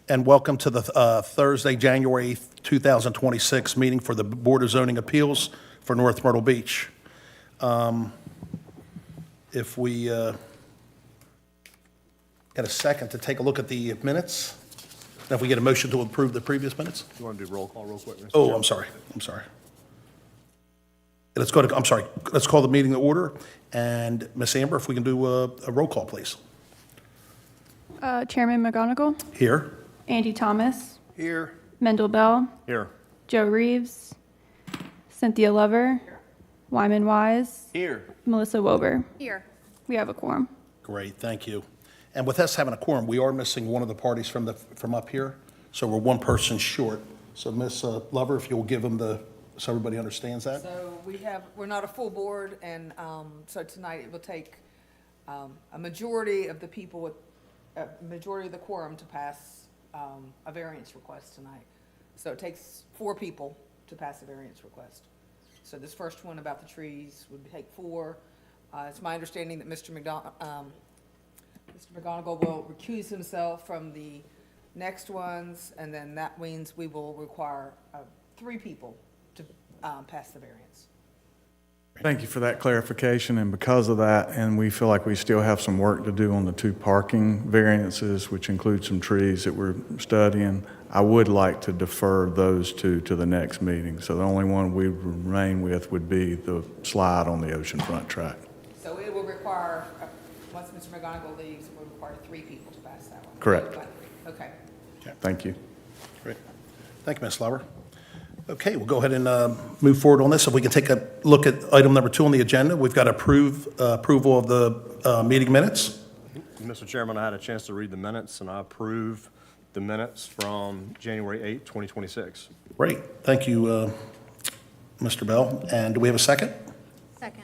And welcome to the Thursday, January 8th, 2026 meeting for the Board of Zoning Appeals for North Myrtle Beach. If we get a second to take a look at the minutes, and if we get a motion to approve the previous minutes? You want to do roll call real quick, Mr. Oh, Chairman? I'm sorry. Let's call the meeting to order. And Ms. Amber, if we can do a roll call, please. Chairman McGonigal, Here. Andy Thomas, Here. Mendel Bell, Here. Joe Reeves, Cynthia Lover, Wyman Wise, Here. Melissa Wober. Here. We have a quorum. Great, thank you. And with us having a quorum, we are missing one of the parties from up here, so we're one person short. So Ms. Lover, if you'll give them so everybody understands that. So we're not a full board, and so tonight it will take a majority of the people with, a majority of the quorum to pass a variance request tonight. So it takes 4 people to pass a variance request. So this first one about the trees would take 4. It's my understanding that Mr. McGonigal will recuse himself from the next ones, and then that means we will require 3 people to pass the variance. Thank you for that clarification, and because of that, and we feel like we still have some work to do on the 2 parking variances, which include some trees that we're studying, I would like to defer those 2 to the next meeting. So the only one we remain with would be the slide on the oceanfront track. So it will require, once Mr. McGonigal leaves, it will require 3 people to pass that one. Correct. Okay. Thank you. Great. Thank you, Ms. Lover. Okay, we'll go ahead and move forward on this. If we can take a look at item number 2 on the agenda, we've got approval of the meeting minutes. Mr. Chairman, I had a chance to read the minutes, and I approve the minutes from January 8, 2026. Great, thank you, Mr. Bell. And do we have a second? Second.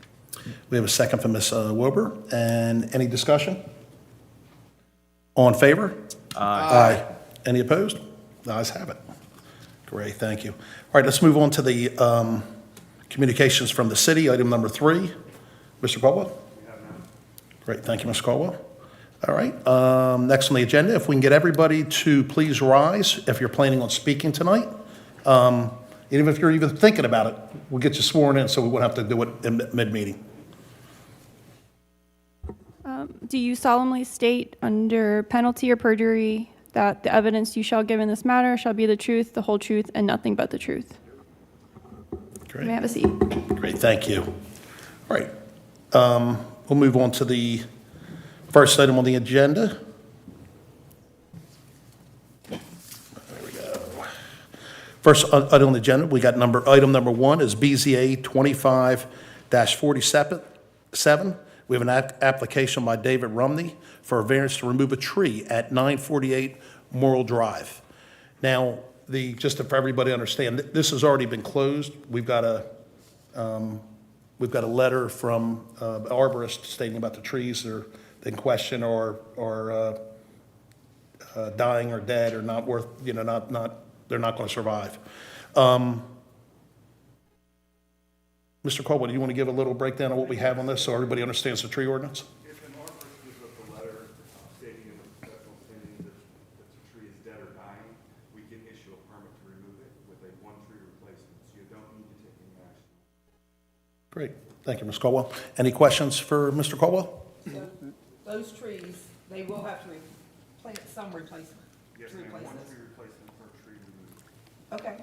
We have a second from Ms. Wober. And any discussion? All in favor? Aye. Any opposed? The ayes have it. Great, thank you. All right, let's move on to the communications from the city, item number 3. Mr. Caldwell? Great, thank you, Mr. Caldwell. All right, next on the agenda, if we can get everybody to please rise if you're planning on speaking tonight. Even if you're even thinking about it, we'll get you sworn in so we won't have to do it in mid-meeting. Do you solemnly state under penalty or perjury that the evidence you shall give in this matter shall be the truth, the whole truth, and nothing but the truth? Great. You may have a seat. Great, thank you. All right, we'll move on to the first item on the agenda. There we go. First item on the agenda, we got item number 1 is BZA 25-47. We have an application by David Rumney for a variance to remove a tree at 948 Morrill Drive. Now, just for everybody to understand, this has already been closed. We've got a letter from the arborist stating about the trees that are in question or dying or dead or not worth, they're not going to survive. Mr. Caldwell, do you want to give a little breakdown of what we have on this so everybody understands the tree ordinance? If an arborist gives us a letter stating in a professional opinion that the tree is dead or dying, we can issue a permit to remove it with a 1-tree replacement, so you don't need to take any action. Great. Thank you, Ms. Caldwell. Any questions for Mr. Caldwell? So those trees, they will have to plant some replacement. Yes, to ma'am, replace 1-tree this. replacement per tree removed. Okay.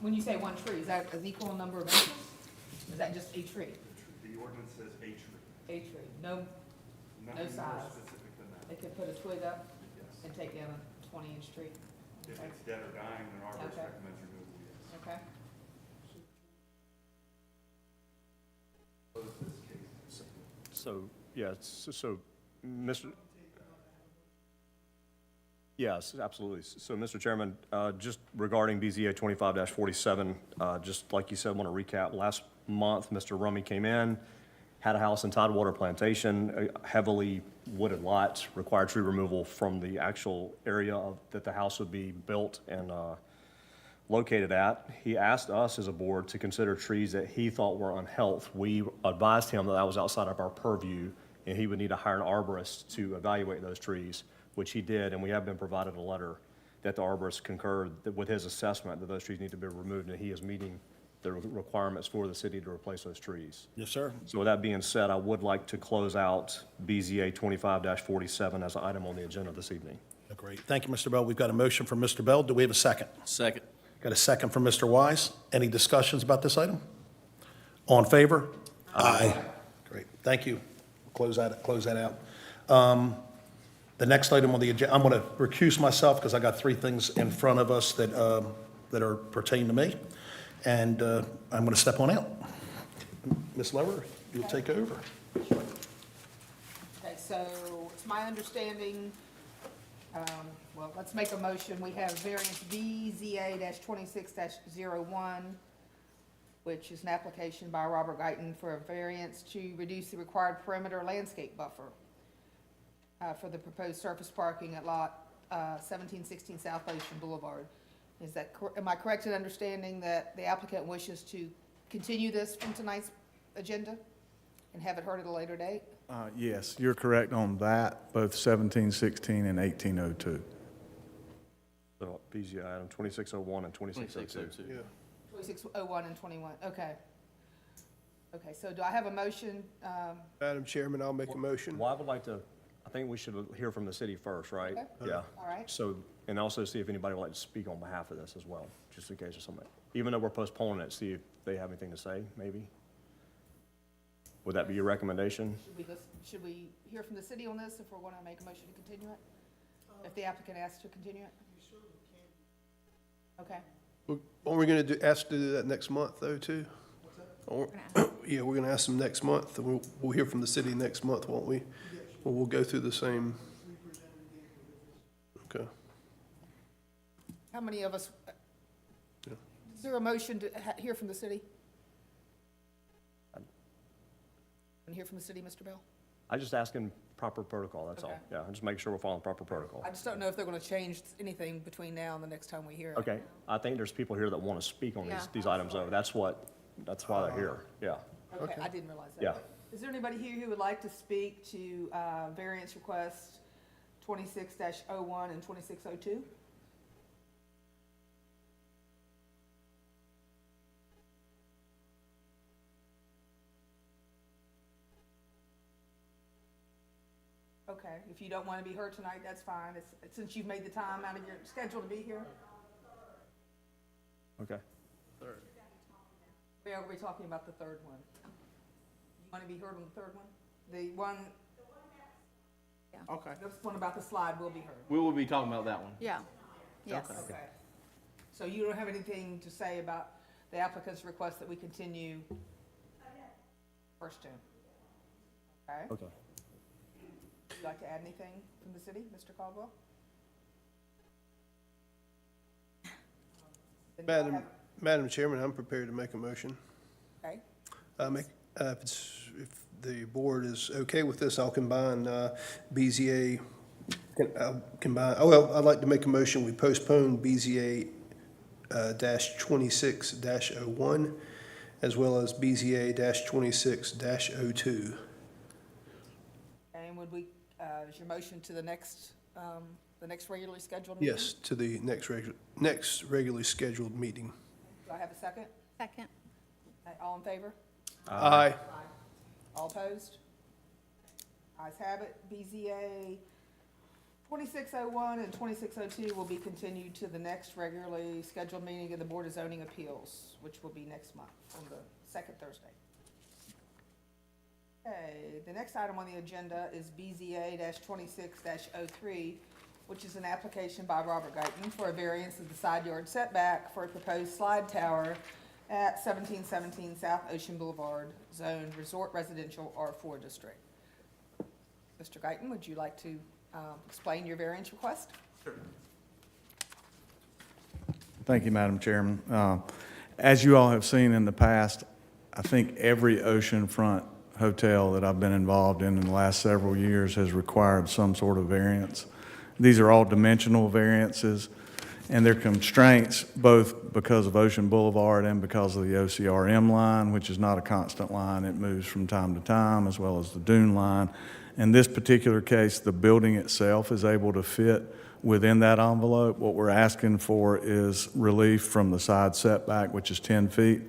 When you say 1 tree, is that an equal number of inches? Is that just a tree? The ordinance says a tree. A tree, no, Nothing more size. specific than that. they could put a twig up Yes. and take down a 20-inch tree? If Okay. it's dead or dying, then arborist Okay. recommends removal, yes. Okay. Close this case. So, yeah, so, Mr. Yes, absolutely. So, Mr. Chairman, just regarding BZA 25-47, just like you said, I want to recap. Last month, Mr. Rummy came in, had a house in Tidewater Plantation, a heavily wooded lot, required tree removal from the actual area that the house would be built and located at. He asked us as a board to consider trees that he thought were unhealth. We advised him that that was outside of our purview, and he would need to hire an arborist to evaluate those trees. which he did, and we have been provided a letter that the arborist concurred with his assessment that those trees need to be removed, and he is meeting the requirements for the city to replace those trees. Yes, sir. So with that being said, I would like to close out BZA 25-47 as an item on the agenda this evening. Great. Thank you, Mr. Bell. We've got a motion from Mr. Bell. Do we have a second? Second. Got a second from Mr. Wise. Any discussions about this item? All in favor? Aye. Great. Thank you. Close that out. The next item on the agenda, I'm going to recuse myself because I got three things in front of us that are pertaining to me, and I'm going to step on out. Ms. Lover, you'll take over. Okay, so it's my understanding, well, let's make a motion. We have variance BZA-26-01, which is an application by Robert Guyton for a variance to reduce the required perimeter landscape buffer for the proposed surface parking at lot 1716 South Ocean Boulevard. Am I correct in understanding that the applicant wishes to continue this from tonight's agenda and have it heard at a later date? Yes, you're correct on that, both 1716 and 1802. So BZA item 2601 and 2602. 2601 and 21, okay. Okay, so do I have a motion? Madam Chairman, I'll make a motion. Well, I would like to, I think we should hear from the city first, right? Okay. Yeah. All right. So, and also see if anybody would like to speak on behalf of this as well, just in case there's somebody. Even though we're postponing it, see if they have anything to say, maybe? Would that be your recommendation? Should we hear from the city on this if we're going to make a motion to continue it? If the applicant asks to continue it? Okay. Aren't we gonna ask to do that next month, though, too? Yeah, we're gonna ask them next month, and we'll hear from the city next month, won't we? Or we'll go through the same. Okay. How many of us, Yeah. is there a motion to hear from the city? And hear from the city, Mr. Bell? I just asking proper protocol, that's all. Okay. Yeah, just make sure we're following proper protocol. I just don't know if they're going to change anything between now and the next time we hear it. Okay, I think there's people here that want to speak on these items, though. That's why they're here, yeah. Okay, I didn't realize that. Yeah. Is there anybody here who would like to speak to variance request 26-01 and 2602? Okay, if you don't want to be heard tonight, that's fine. Since you've made the time out of your schedule to be here. Okay. We are talking about the third one. You want to be heard on the third one? The one, Okay. this one about the slide will be heard. We will be talking about that one. Yeah, yes. Okay. So you don't have anything to say about the applicant's request that we continue first June? Okay. Okay. Would you like to add anything from the city, Mr. Caldwell? Then do I have- Madam Chairman, I'm prepared to make a motion. Okay, If the board is okay with this, I'll combine BZA, I'd like to make a motion, we postpone BZA -26-01, as well as BZA -26-02. and would we, is your motion to the next regularly scheduled meeting? Yes, to the next regularly scheduled meeting. Do I have a second? Second. All in favor? Aye. All opposed? Ayes have it. BZA 2601 and 2602 will be continued to the next regularly scheduled meeting of the Board of Zoning Appeals, which will be next month on the second Thursday. Okay, the next item on the agenda is BZA-26-03, which is an application by Robert Guyton for a variance of the side yard setback for a proposed slide tower at 1717 South Ocean Boulevard, zoned Resort Residential R4 District. Mr. Guyton, would you like to explain your variance request? Thank you, Madam Chairman. As you all have seen in the past, I think every oceanfront hotel that I've been involved in the last several years has required some sort of variance. These are all dimensional variances, and they're constraints both because of Ocean Boulevard and because of the OCRM line, which is not a constant line. It moves from time to time, as well as the dune line. In this particular case, the building itself is able to fit within that envelope. What we're asking for is relief from the side setback, which is 10 feet.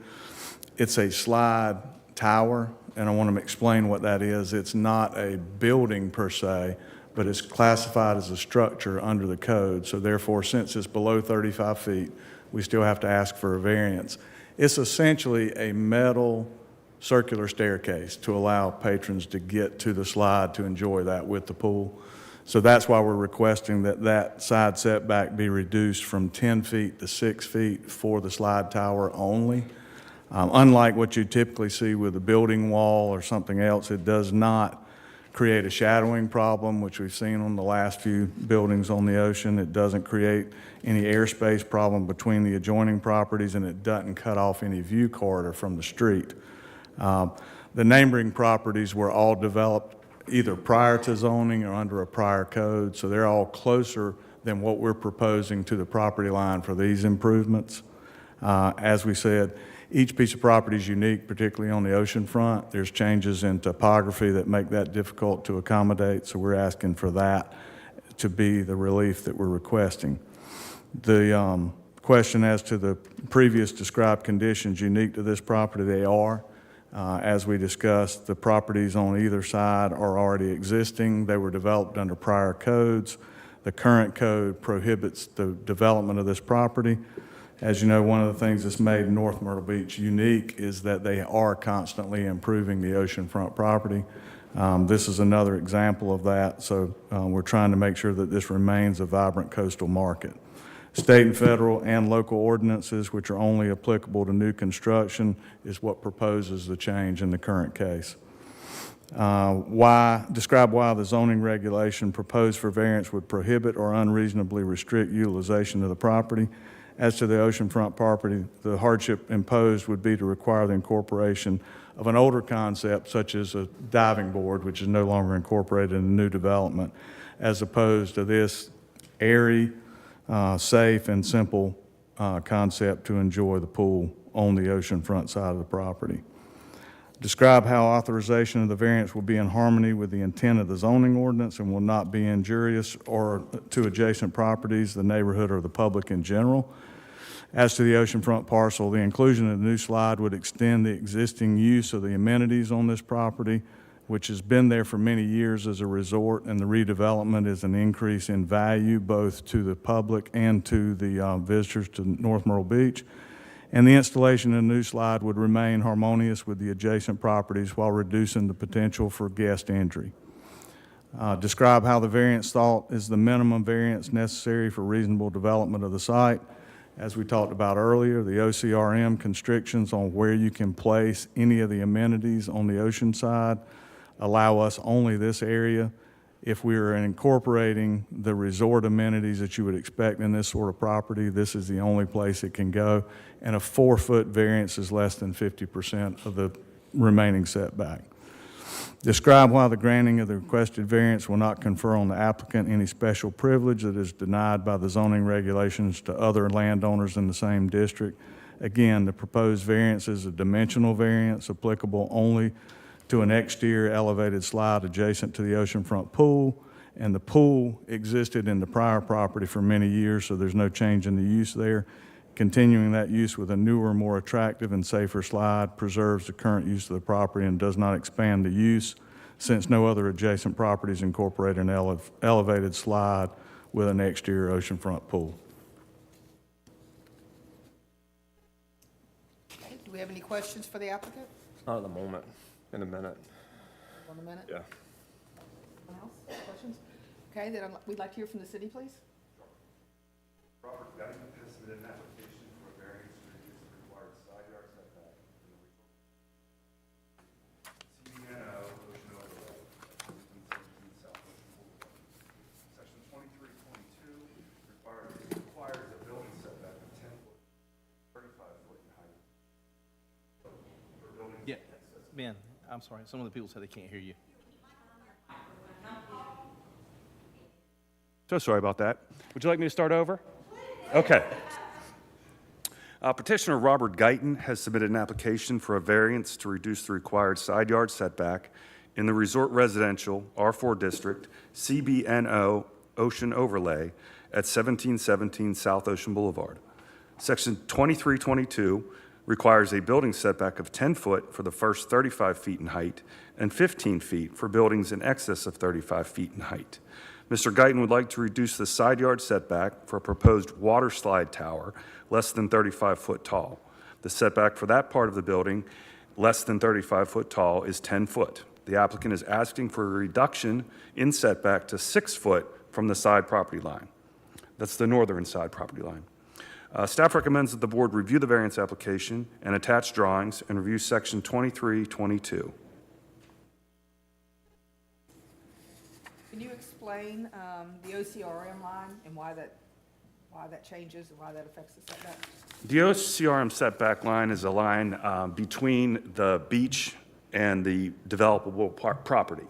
It's a slide tower, and I want to explain what that is. It's not a building per se, but it's classified as a structure under the code. So therefore, since it's below 35 feet, we still have to ask for a variance. It's essentially a metal circular staircase to allow patrons to get to the slide to enjoy that with the pool. So that's why we're requesting that that side setback be reduced from 10 feet to 6 feet for the slide tower only. Unlike what you typically see with a building wall or something else, it does not create a shadowing problem, which we've seen on the last few buildings on the ocean. It doesn't create any airspace problem between the adjoining properties, and it doesn't cut off any view corridor from the street. The neighboring properties were all developed either prior to zoning or under a prior code, so they're all closer than what we're proposing to the property line for these improvements. As we said, each piece of property is unique, particularly on the ocean front. There's changes in topography that make that difficult to accommodate, so we're asking for that to be the relief that we're requesting. The question as to the previous described conditions unique to this property, they are. As we discussed, the properties on either side are already existing. They were developed under prior codes. The current code prohibits the development of this property. As you know, one of the things that's made North Myrtle Beach unique is that they are constantly improving the oceanfront property. This is another example of that, so we're trying to make sure that this remains a vibrant coastal market. State and federal and local ordinances, which are only applicable to new construction, is what proposes the change in the current case. Describe why the zoning regulation proposed for variance would prohibit or unreasonably restrict utilization of the property. As to the oceanfront property, the hardship imposed would be to require the incorporation of an older concept such as a diving board, which is no longer incorporated in the new development, as opposed to this airy, safe and simple concept to enjoy the pool on the oceanfront side of the property. Describe how authorization of the variance will be in harmony with the intent of the zoning ordinance and will not be injurious or to adjacent properties, the neighborhood, or the public in general. As to the oceanfront parcel, the inclusion of the new slide would extend the existing use of the amenities on this property, which has been there for many years as a resort, and the redevelopment is an increase in value both to the public and to the visitors to North Myrtle Beach. And the installation of a new slide would remain harmonious with the adjacent properties while reducing the potential for guest injury. Describe how the variance sought is the minimum variance necessary for reasonable development of the site. As we talked about earlier, the OCRM constrictions on where you can place any of the amenities on the ocean side allow us only this area. If we are incorporating the resort amenities that you would expect in this sort of property, this is the only place it can go, and a 4-foot variance is less than 50% of the remaining setback. Describe why the granting of the requested variance will not confer on the applicant any special privilege that is denied by the zoning regulations to other landowners in the same district. Again, the proposed variance is a dimensional variance applicable only to an exterior elevated slide adjacent to the oceanfront pool, and the pool existed in the prior property for many years, so there's no change in the use there. Continuing that use with a newer, more attractive and safer slide preserves the current use of the property and does not expand the use, since no other adjacent properties incorporate an elevated slide with an exterior oceanfront pool. Okay, do we have any questions for the applicant? Not at the moment, in a minute. 1 minute? Yeah. Anyone else? Questions? Okay, then we'd like to hear from the city, please. Robert Guyton has submitted an application for a variance to reduce the required side yard setback in the CNO Ocean Overlay, 1717 South Ocean Boulevard. Section 2322 requires a building setback of 10 foot, 35 foot in height. For buildings. Yeah, Ben, I'm sorry. Some of the people said they can't hear you. So sorry about that. Would you like me to start over? Okay. Petitioner Robert Guyton has submitted an application for a variance to reduce the required side yard setback in the Resort Residential R4 District, CBNO Ocean Overlay at 1717 South Ocean Boulevard. Section 2322 requires a building setback of 10 foot for the first 35 feet in height and 15 feet for buildings in excess of 35 feet in height. Mr. Guyton would like to reduce the side yard setback for a proposed water slide tower less than 35 foot tall. The setback for that part of the building, less than 35 foot tall, is 10 foot. The applicant is asking for a reduction in setback to 6 foot from the side property line. That's the northern side property line. Staff recommends that the board review the variance application and attach drawings and review section 2322. Can you explain the OCRM line and why that changes and why that affects the setback? The OCRM setback line is a line between the beach and the developable property.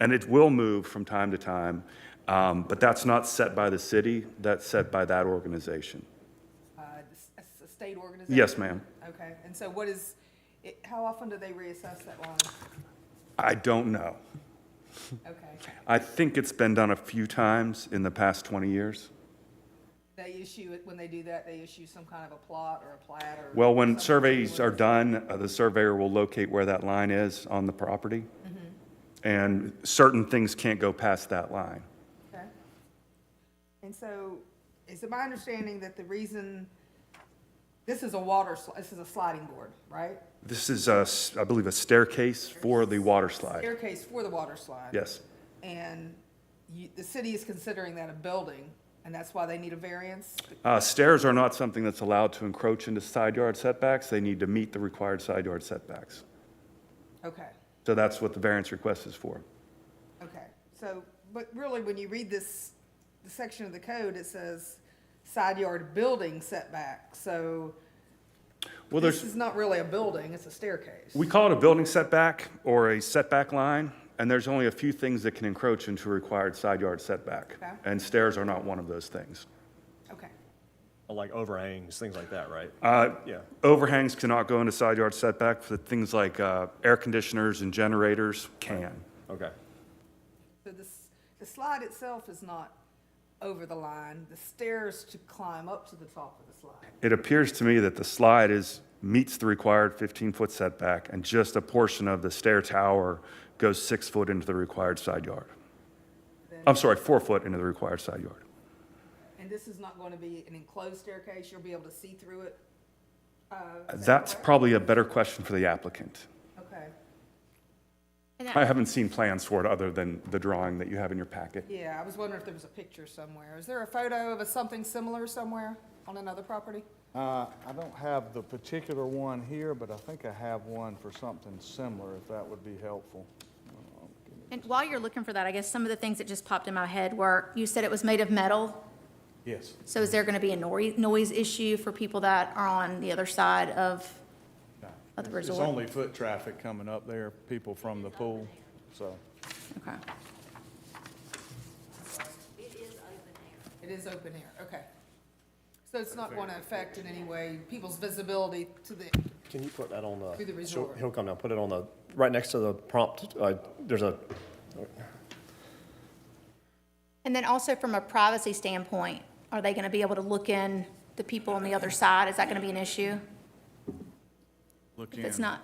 And it will move from time to time, but that's not set by the city, that's set by that organization. A state organization? Yes, ma'am. Okay, and so how often do they reassess that line? I don't know. Okay. I think it's been done a few times in the past 20 years. They issue it, when they do that, they issue some kind of a plot or a plat or? Well, when something surveys are with- done, the surveyor will locate where that line is on the property. And certain things can't go past that line. Okay. And so, is it my understanding that the reason, this is a sliding board, right? This is, I believe, a staircase for the water slide. Staircase for the water slide? Yes. And the city is considering that a building, and that's why they need a variance? Stairs are not something that's allowed to encroach into side yard setbacks. They need to meet the required side yard setbacks. Okay, So that's what the variance request is for. okay. So, but really, when you read the section of the code, it says side yard building setback, so Well, this there's, is not really a building, it's a staircase. we call it a building setback or a setback line, and there's only a few things that can encroach into a required side yard setback. Okay. And stairs are not one of those things. Okay, Like overhangs, things like that, right? Yeah. Overhangs cannot go into side yard setback, but things like air conditioners and generators can. Okay. so the slide itself is not over the line, the stairs to climb up to the top of the slide. It appears to me that the slide meets the required 15-foot setback, and just a portion of the stair tower goes 6 foot into the required side yard. I'm sorry, 4 foot into the required side yard. And this is not going to be an enclosed staircase, you'll be able to see through it? Is that That's correct? probably a better question for the applicant. Okay, I haven't seen plans for it other than the drawing that you have in your packet. yeah, I was wondering if there was a picture somewhere. Is there a photo of something similar somewhere on another property? I don't have the particular one here, but I think I have one for something similar, if that would be helpful. And while you're looking for that, I guess some of the things that just popped in my head were, you said it was made of metal. Yes. So is there going to be a noise issue for people that are on the other side of the It's resort? only foot traffic coming up there, people from the pool, so. Okay. It is open air, okay. So it's not going to affect in any way people's visibility to the, Can you put that on To the the, resort. he'll come down, put it on the, right next to the prompt, there's a, And then also from a privacy standpoint, are they going to be able to look in the people on the other side? Is that going to be an issue? Look If it's in. not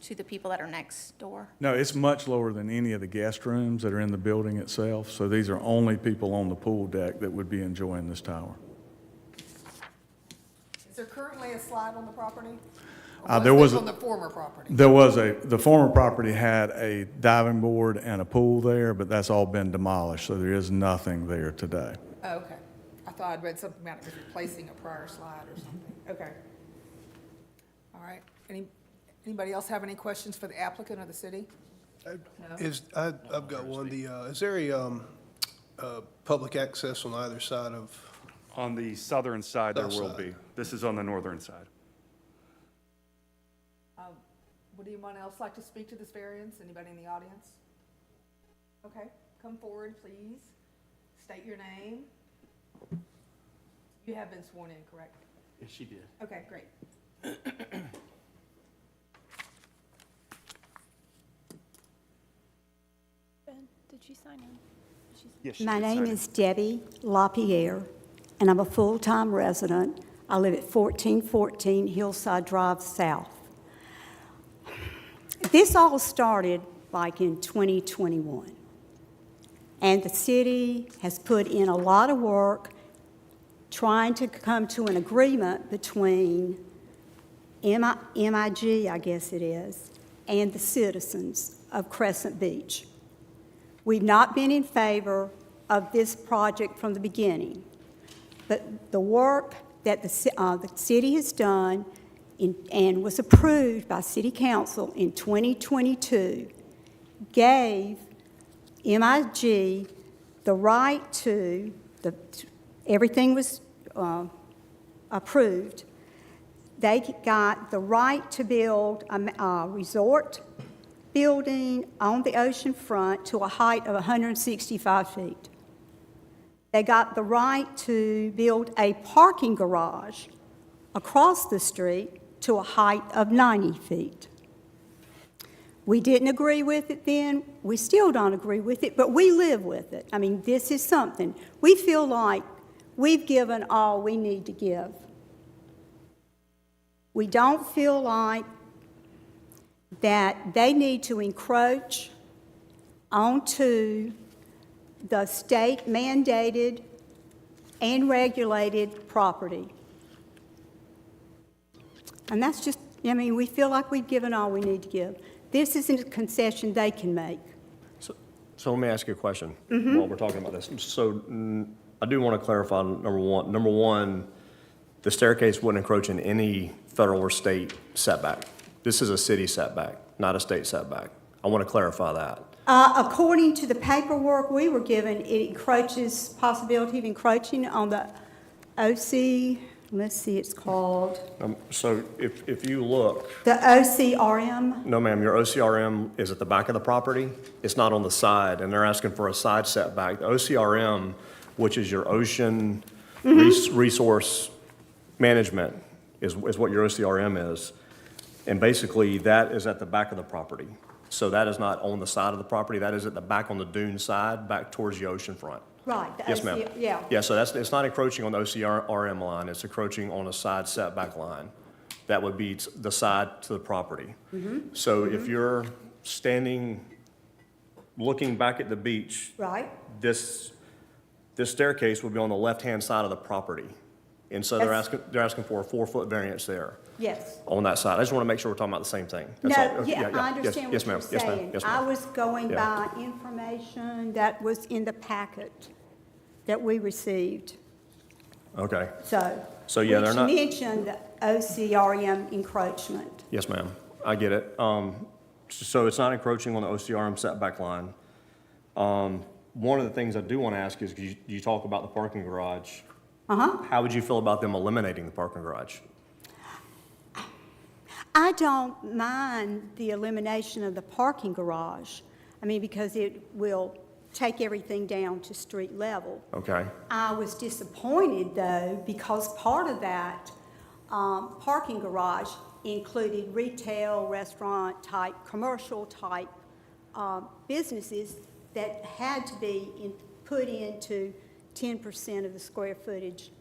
to the people that are next door? No, it's much lower than any of the guest rooms that are in the building itself, so these are only people on the pool deck that would be enjoying this tower. is there currently a slide on the property? There was this a- on the former property? The former property had a diving board and a pool there, but that's all been demolished, so there is nothing there today. Oh, okay. I thought I'd read something about it was replacing a prior slide or something. Okay. All right. Anybody else have any questions for the applicant or the city? I've got one, is there a public access on either side of, On the southern side, there South will side. be. This is on the northern side. Would anyone else like to speak to this variance? Anybody in the audience? Okay, come forward, please. State your name. You have been sworn in, correct? Yes, she did. Okay, great. My name is Debbie LaPierre, and I'm a full-time resident. I live at 1414 Hillside Drive South. This all started like in 2021, and the city has put in a lot of work trying to come to an agreement between MIG, I guess it is, and the citizens of Crescent Beach. We've not been in favor of this project from the beginning, but the work that the city has done and was approved by City Council in 2022 gave MIG the right to, everything was approved. They got the right to build a resort building on the ocean front to a height of 165 feet. They got the right to build a parking garage across the street to a height of 90 feet. We didn't agree with it then. We still don't agree with it, but we live with it. I mean, this is something. We feel like we've given all we need to give. We don't feel like that they need to encroach onto the state-mandated and regulated property. And that's just, I mean, we feel like we've given all we need to give. This isn't a concession they can make. So let me ask you a question while we're talking about this. So I do want to clarify, number one. Number one, the staircase wouldn't encroach in any federal or state setback. This is a city setback, not a state setback. I want to clarify that. According to the paperwork we were given, it encroaches, possibility of encroaching on the OC, let's see, it's called, So if you look, the OCRM. no ma'am, your OCRM is at the back of the property. It's not on the side, and they're asking for a side setback. The OCRM, which is your ocean resource management, is what your OCRM is. And basically, that is at the back of the property. So that is not on the side of the property. That is at the back on the dune side, back towards the ocean front. Right. The Yes, ma'am. yeah. Yeah, so it's not encroaching on the OCRM line. It's encroaching on a side setback line. That would be the side to the property. So if you're standing, looking back at the beach, Right. this staircase would be on the left-hand side of the property. And so they're asking for a 4-foot variance there Yes. on that side. I just want to make sure we're talking about the same thing. That's No, all. Okay, yeah, I Yes, understand yes, what you're ma'am. Yes, ma'am. saying. Yes, I ma'am. was going Yeah. by information that was in the packet that we received. Okay. So, yeah, they're not- which mentioned the OCRM encroachment. Yes, ma'am. I get it. So it's not encroaching on the OCRM setback line. One of the things I do want to ask is, you talk about the parking garage. How would you feel about them eliminating the parking garage? I don't mind the elimination of the parking garage. I mean, because it will take everything down to street level. Okay. I was disappointed, though, because part of that parking garage included retail, restaurant-type, commercial-type businesses that had to be put into 10% of the square footage.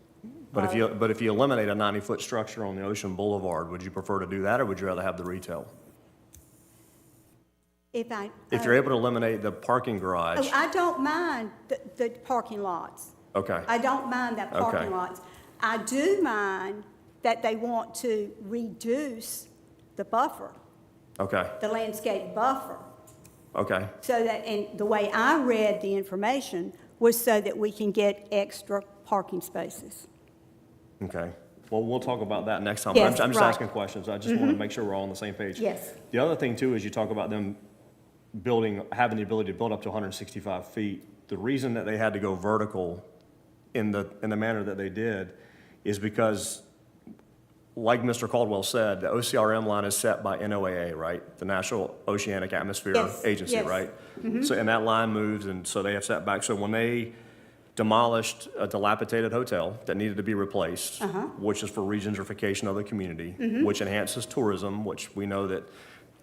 But if you eliminate a 90-foot structure on the Ocean Boulevard, would you prefer to do that, or would you rather have the retail? If If you're able to eliminate the parking garage, I don't mind the parking lots. okay. I don't mind that parking Okay. lots. I do mind that they want to reduce the buffer, Okay, the landscape buffer. okay, So that, and the way I read the information was so that we can get extra parking spaces. okay. Well, we'll talk about that next time. Yes, I'm just right. asking questions. I just want to make sure we're all on the same page. Yes. The other thing, too, is you talk about them having the ability to build up to 165 feet. The reason that they had to go vertical in the manner that they did is because, like Mr. Caldwell said, the OCRM line is set by NOAA, right? The National Oceanic Atmosphere Yes, Agency, yes. right? So, and that line moves, and so they have setbacks. So when they demolished a dilapidated hotel that needed to be replaced, which is for regentrification of the community, which enhances tourism, which we know that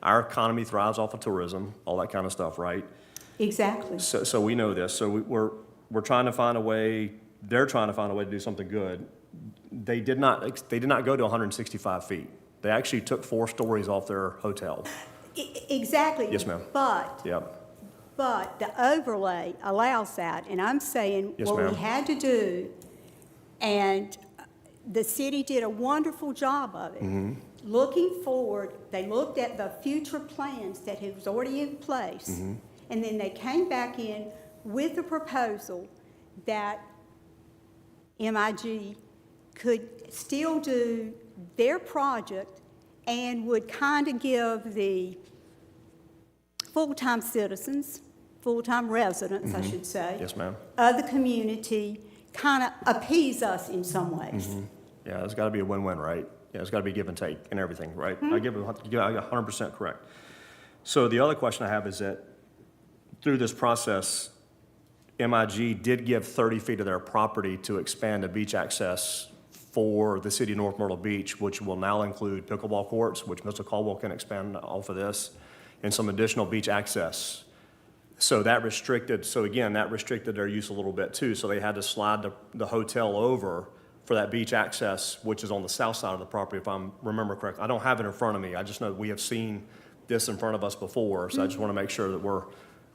our economy thrives off of tourism, all that kind of stuff, right? Exactly. So we know this, so we're trying to find a way, they're trying to find a way to do something good. They did not go to 165 feet. They actually took 4 stories off their hotel. Exactly. Yes, ma'am. But the overlay allows that, and I'm saying Yes, what we ma'am. had to do, and the city did a wonderful job of it. Mm-hmm. Looking forward, they looked at the future plans that was already in place, Mm-hmm. and then they came back in with a proposal that MIG could still do their project and would kind of give the full-time citizens, full-time residents, I should say. Yes, ma'am. Of the community, kind of appease us in some ways. Yeah, it's got to be a win-win, right? Yeah, it's got to be give and take and everything, right? I give it, I 100% correct. So the other question I have is that through this process, MIG did give 30 feet of their property to expand the beach access for the city of North Myrtle Beach, which will now include pickleball courts, which Mr. Caldwell can expand off of this, and some additional beach access. So that restricted their use a little bit too. So they had to slide the hotel over for that beach access, which is on the south side of the property, if I remember correctly. I don't have it in front of me. I just know we have seen this in front of us before. So I just want to make sure that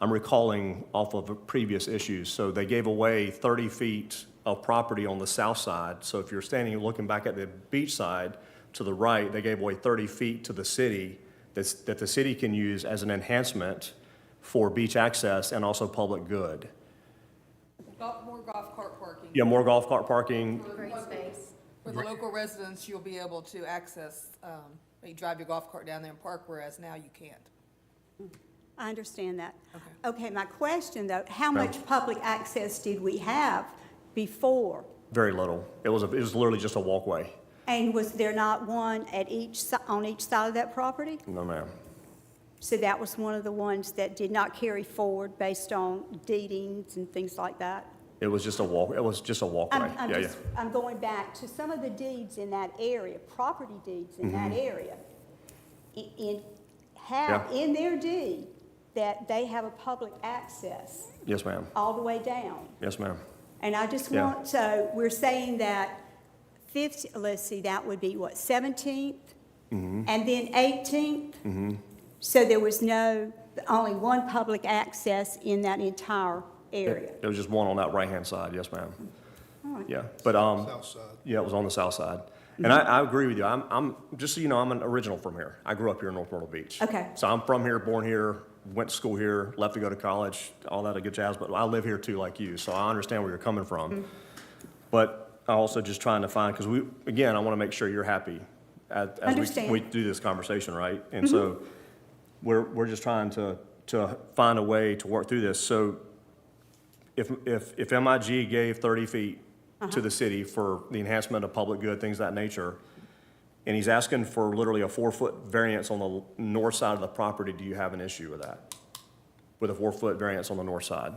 I'm recalling off of previous issues. So they gave away 30 feet of property on the south side. So if you're standing and looking back at the beach side to the right, they gave away 30 feet to the city that the city can use as an enhancement for beach access and also public good. More golf cart parking. Yeah, more golf cart parking. Great space. For the local residents, you'll be able to access, you drive your golf cart down there and park, whereas now you can't. I understand that. Okay. Okay, my question though, how Ma'am. much public access did we have before? Very little. It was literally just a walkway. And was there not one on each side of that property? No, ma'am. So that was one of the ones that did not carry forward based on deedings and things like that? It was just a walkway. I'm going back to some of the deeds in that area, property deeds in that area. Have Yeah. in their deed that they have a public access Yes, ma'am. all the way down. Yes, ma'am. And I just Yeah. want, so we're saying that 50, let's see, that would be what, 17th? And then 18th? So there was only one public access in that entire area? There was just one on that right-hand side, yes, ma'am. All right. Yeah, but, South side. yeah, it was on the south side. And I agree with you. I'm, just so you know, I'm an original from here. I grew up here in North Myrtle Beach. Okay. So I'm from here, born here, went to school here, left to go to college, all that good jazz, but I live here too like you, so I understand where you're coming from. But I also just trying to find, because I want to make sure you're happy as Understand. we do this conversation, right? And so we're just trying to find a way to work through this. So if MIG gave 30 feet to the city for the enhancement of public good, things of that nature, and he's asking for literally a 4-foot variance on the north side of the property, do you have an issue with that? With a 4-foot variance on the north side?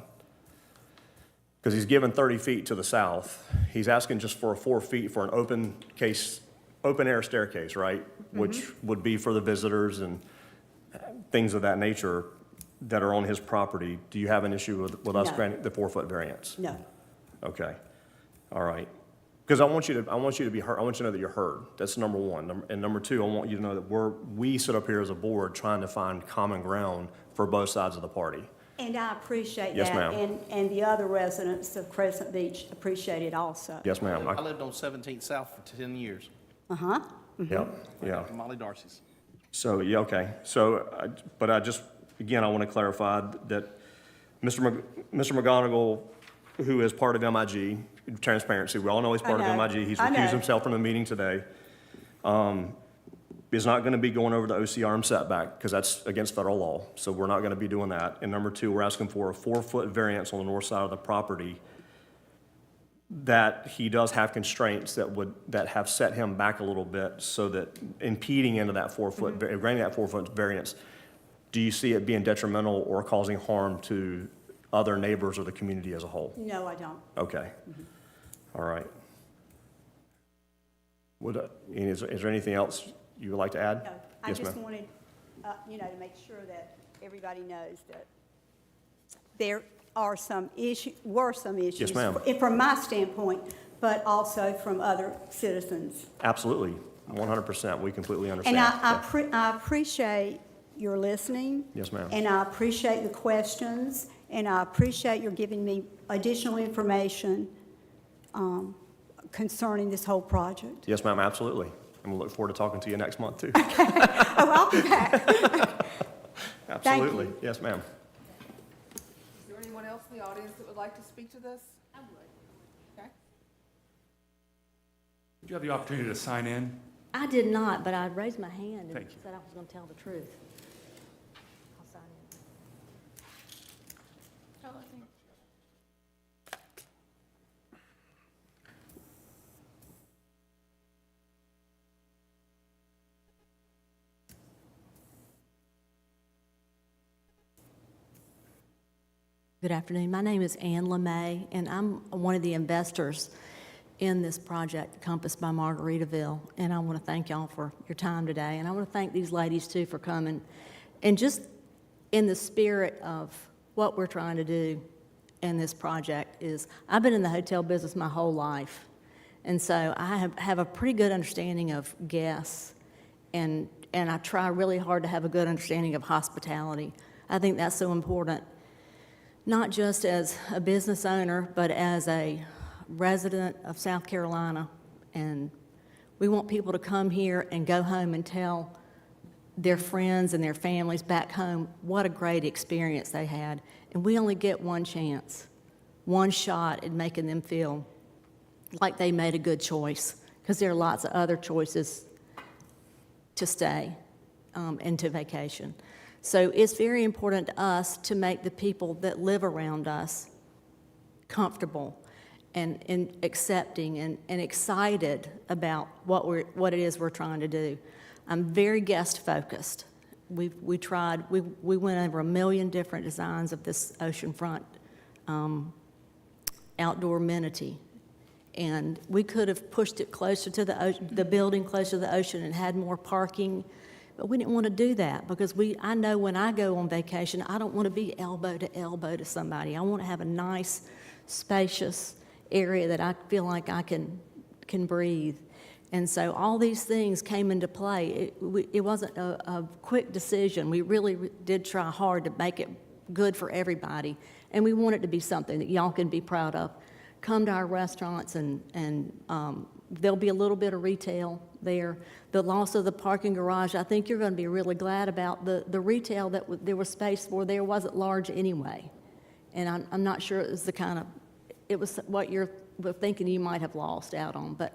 Because he's given 30 feet to the south. He's asking just for 4 feet for an open air staircase, right? Which would be for the visitors and things of that nature that are on his property. Do you have an issue with us No. granting the 4-foot variance? No. Okay, all right. Because I want you to be heard. I want you to know that you're heard. That's number one. And number two, I want you to know that we sit up here as a board trying to find common ground for both sides of the party. And I appreciate that. Yes, ma'am. And the other residents of Crescent Beach appreciate it also. Yes, ma'am. I lived on 17th South for 10 years. Uh-huh. Yeah. Molly Darcy's. So, yeah, okay. So, but I want to clarify that Mr. McGonigal, who is part of MIG, transparency, we all know he's part I of know. MIG. He's I know. recused himself from the meeting today. Is not going to be going over the OCRM setback because that's against federal law. So we're not going to be doing that. And number two, we're asking for a 4-foot variance on the north side of the property that he does have constraints that have set him back a little bit so that impeding into that 4-foot, granting that 4-foot variance, do you see it being detrimental or causing harm to other neighbors or the community as a whole? No, I don't. Okay. All right. Is there anything else you would like to add? No, I Yes, just ma'am. wanted, to make sure that everybody knows that there are were some issues. ma'am. From my standpoint, but also from other citizens. Absolutely, 100%. We completely understand. And Yeah. I appreciate your listening. Yes, ma'am. And I appreciate the questions, and I appreciate your giving me additional information concerning this whole project. Yes, ma'am, absolutely. And we'll look forward to talking to you next month, too. Oh, I'll be back. Absolutely. you. Yes, ma'am. Is there anyone else in the audience that would like to speak to this? I would. Okay. Did you have the opportunity to sign in? I did not, but I raised my hand and Thank you. said I was going to tell the truth. I'll sign in. Good afternoon. My name is Ann LeMay, and I'm one of the investors in this project, Compass by Margaritaville. And I want to thank y'all for your time today. And I want to thank these ladies, too, for coming. And just in the spirit of what we're trying to do in this project is, I've been in the hotel business my whole life. And so I have a pretty good understanding of guests. And I try really hard to have a good understanding of hospitality. I think that's so important, not just as a business owner, but as a resident of South Carolina. And we want people to come here and go home and tell their friends and their families back home what a great experience they had. And we only get one chance, one shot at making them feel like they made a good choice, because there are lots of other choices to stay and to vacation. So it's very important to us to make the people that live around us comfortable and accepting and excited about what it is we're trying to do. I'm very guest focused. We went over 1 million different designs of this oceanfront outdoor amenity, and we could have pushed it closer to the building closer to the ocean and had more parking. But we didn't want to do that because I know when I go on vacation, I don't want to be elbow to elbow to somebody. I want to have a nice, spacious area that I feel like I can breathe. And so all these things came into play. It wasn't a quick decision. We really did try hard to make it good for everybody. And we want it to be something that y'all can be proud of. Come to our restaurants and there'll be a little bit of retail there. The loss of the parking garage, I think you're going to be really glad about the retail that there was space for there wasn't large anyway. And I'm not sure it was it was what you're thinking you might have lost out on, but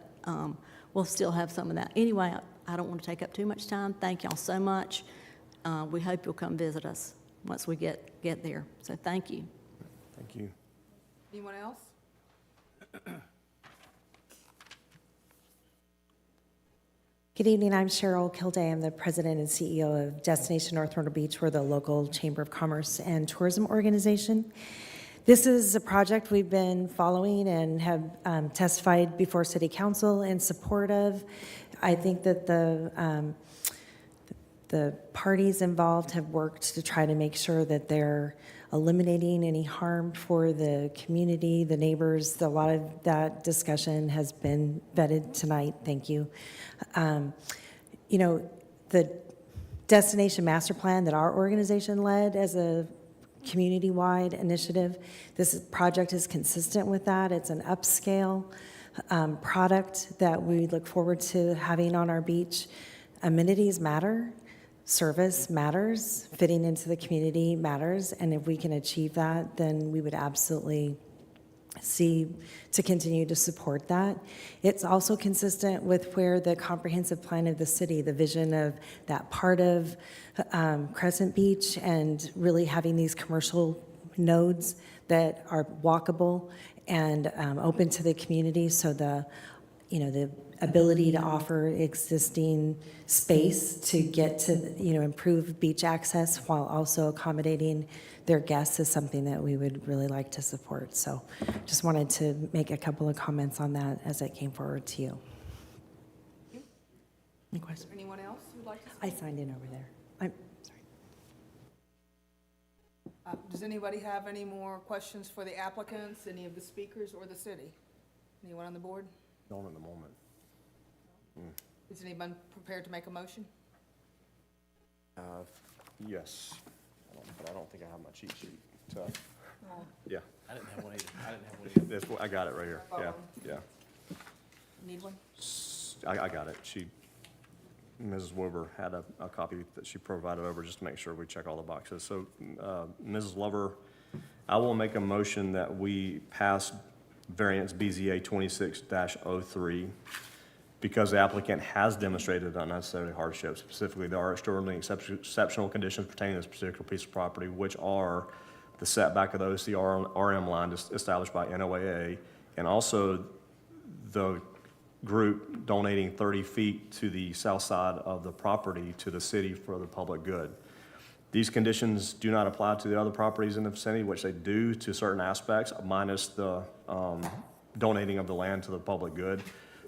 we'll still have some of that. Anyway, I don't want to take up too much time. Thank y'all so much. We hope you'll come visit us once we get there. So thank you. Thank you. Anyone else? Good evening, I'm Cheryl Kilday. I'm the president and CEO of Destination North Myrtle Beach. We're the local Chamber of Commerce and Tourism organization. This is a project we've been following and have testified before City Council in support of. I think that the parties involved have worked to try to make sure that they're eliminating any harm for the community, the neighbors. A lot of that discussion has been vetted tonight. Thank you. The Destination Master Plan that our organization led as a community-wide initiative, this project is consistent with that. It's an upscale product that we look forward to having on our beach. Amenities matter. Service matters, fitting into the community matters, and if we can achieve that, then we would absolutely see to continue to support that. It's also consistent with where the comprehensive plan of the city, the vision of that part of Crescent Beach and really having these commercial nodes that are walkable and open to the community, so the ability to offer existing space to get to, improve beach access while also accommodating their guests is something that we would really like to support. So just wanted to make a couple of comments on that as it came forward to you. Any questions? Anyone else who'd like to I speak? signed in over there. I'm sorry. Does anybody have any more questions for the applicants, any of the speakers, or the city? Anyone on the board? Don't at the moment. Is anyone prepared to make a motion? Yes, but I don't think I have my cheat sheet. So, yeah, I didn't have one either. I didn't have one either. that's what, I got it right here. Yeah, yeah. Need one? I got it. Mrs. Wilbur had a copy that she provided over just to make sure we check all the boxes. So, Mrs. Lover, I will make a motion that we pass variance BZA 26-03 because the applicant has demonstrated unnecessary hardship. Specifically, there are extraordinarily exceptional conditions pertaining to this particular piece of property, which are the setback of the OCR RM line established by NOAA, and also the group donating 30 feet to the south side of the property to the city for the public good. These conditions do not apply to the other properties in the vicinity, which they do to certain aspects, minus the donating of the land to the public good.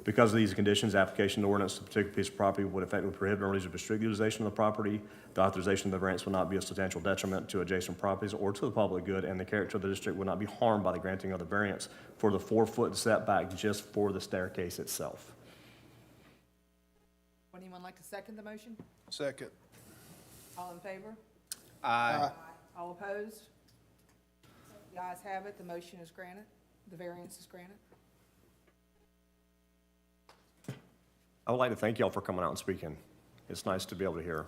Because of these conditions, application to ordinance to a particular piece of property would effectively prohibit or restrict utilization of the property. The authorization of the variance would not be a substantial detriment to adjacent properties or to the public good, and the character of the district would not be harmed by the granting of the variance for the 4-foot setback just for the staircase itself. Would anyone like to second the motion? Second. All in favor? Aye. All opposed? The ayes have it, the motion is granted, the variance is granted. I would like to thank y'all for coming out and speaking. It's nice to be able to hear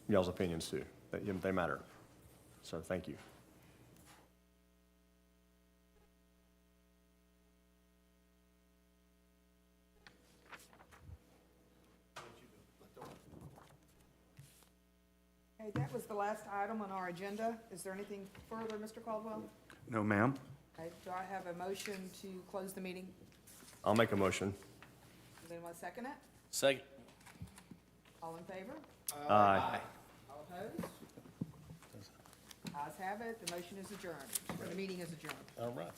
y'all's opinions too. They matter. So thank you. Okay, that was the last item on our agenda. Is there anything further, Mr. Caldwell? No, ma'am. Okay, do I have a motion to close the meeting? I'll make a motion. Does anyone second it? Second. All in favor? Aye. All opposed? Ayes have it, the motion is adjourned, or the meeting is adjourned. All right.